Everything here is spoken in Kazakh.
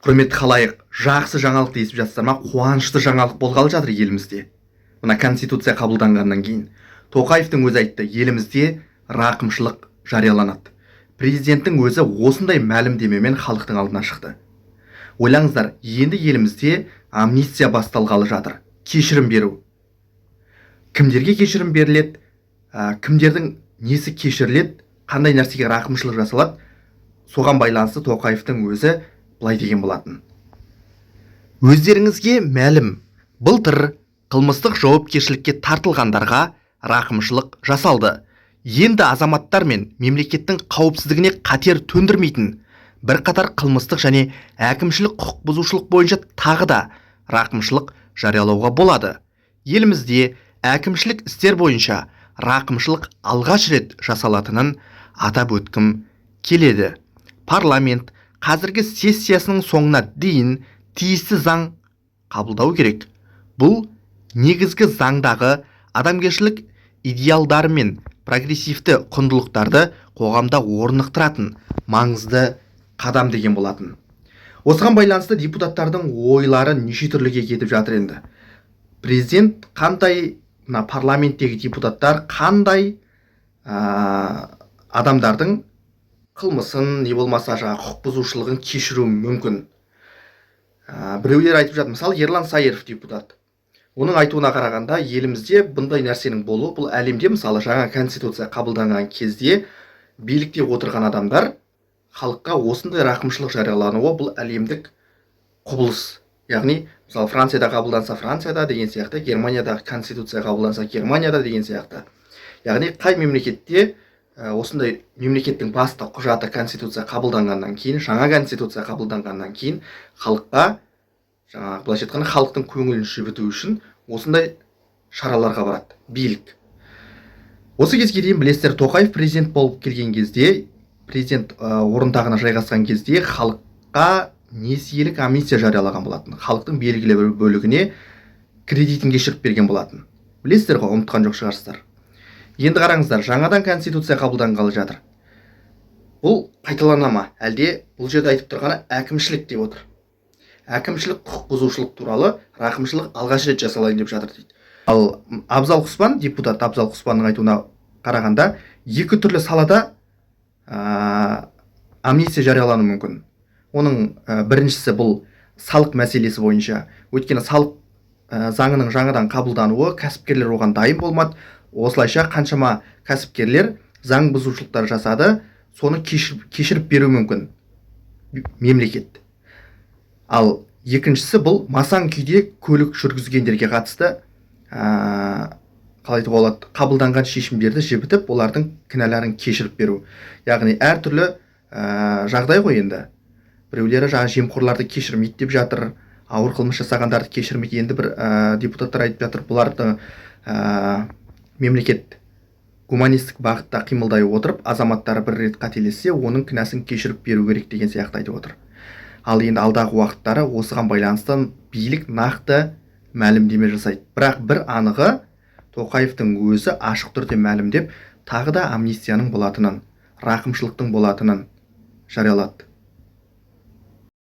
Құрметті халайық, жақсы жаңалық естіп жатсыздар ма? Қуанышты жаңалық болғалы жатыр елімізде. Мына конституция қабылданғаннан кейін Тоқаевтың өзі айтты, елімізде рақымшылық жарияланады. Президенттің өзі осындай мәлімдемемен халықтың алдына шықты. Ойлаңыздар, енді елімізде амнистия басталғалы жатыр. Кешірім беру. Кімдерге кешірім беріледі? Кімдердің несі кешіріледі? Қандай нәрсеге рақымшылық жасалады? Соған байланысты Тоқаевтың өзі былай деген болатын. Өздеріңізге мәлім, былтыр қылмыстық жауапкершілікке тартылғандарға рақымшылық жасалды. Енді азаматтар мен мемлекеттің қауіпсіздігіне қатер төндірмейтін бірқатар қылмыстық және әкімшілік құқық бұзушылық бойынша тағы да рақымшылық жариялауға болады. Елімізде әкімшілік істер бойынша рақымшылық алғаш рет жасалатынын атап өткім келеді. Парламент қазіргі сессиясының соңына дейін тиісті заң қабылдау керек. Бұл негізгі заңдағы адамгершілік идеалдары мен прогрессивті құндылықтарды қоғамда орнықтыратын маңызды қадам деген болатын. Осыған байланысты депутаттардың ойлары неше түрліге кетіп жатыр енді. Президент қандай, парламенттегі депутаттар қандай адамдардың қылмысын, не болмаса құқық бұзушылығын кешіру мүмкін. Біреулер айтып жатыр, мысалы Ерлан Сайыров депутат. Оның айтуына қарағанда, елімізде бұндай нәрсенің болуы, бұл әлемде мысалы жаңа конституция қабылданған кезде билікте отырған адамдар халыққа осындай рақымшылық жариялануы, бұл әлемдік құбылыс. Яғни, мысалы Францияда қабылданса Францияда деген сияқты, Германияда конституция қабылданса Германияда деген сияқты. Яғни қай мемлекетте осындай мемлекеттің басты құжаты конституция қабылданғаннан кейін, жаңа конституция қабылданғаннан кейін халыққа, былайша айтқанда, халықтың көңілін жібіту үшін осындай шараларға барады билік. Осы кезге дейін білесіздер, Тоқаев президент болып келген кезде, президент орындағына жайғасқан кезде халыққа несиелік амнистия жариялаған болатын. Халықтың белгілі бір бөлігіне кредитін кешіріп берген болатын. Білесіздер ғой, ұмытқан жоқ шығарсыздар. Енді қараңыздар, жаңадан конституция қабылданғалы жатыр. Бұл қайталана ма? Әлде бұл жерде айтып тұрғаны әкімшілік деп отыр. Әкімшілік құқық бұзушылық туралы рақымшылық алғаш рет жасалайын деп жатыр дейді. Ал Абзал Құспан, депутат Абзал Құспанның айтуына қарағанда, екі түрлі салада амнистия жариялану мүмкін. Оның біріншісі бұл салық мәселесі бойынша. Өйткені салық заңының жаңадан қабылдануы, кәсіпкерлер оған дайын болмады. Осылайша қаншама кәсіпкерлер заң бұзушылықтар жасады, соны кешіріп беру мүмкін мемлекет. Ал екіншісі бұл масаң күйде көлік жүргізгендерге қатысты қалай болады, қабылданған шешімдерді жібітіп, олардың кінәларын кешіріп беру. Яғни әртүрлі жағдай ғой енді. Біреулері жемқорларды кешірмейді деп жатыр, ауыр қылмыс жасағандарды кешірмейді. Енді бір депутаттар айтып жатыр, бұларды мемлекет гуманистік бағытта қимылдай отырып, азаматтары бір рет қателессе, оның кінәсін кешіріп беру керек деген сияқты айтып отыр. Ал енді алдағы уақыттары осыған байланысты билік нақты мәлімдеме жасайды. Бірақ бір анығы, Тоқаевтың өзі ашық түрде мәлімдеп, тағы да амнистияның болатынын, рақымшылықтың болатынын жариялады.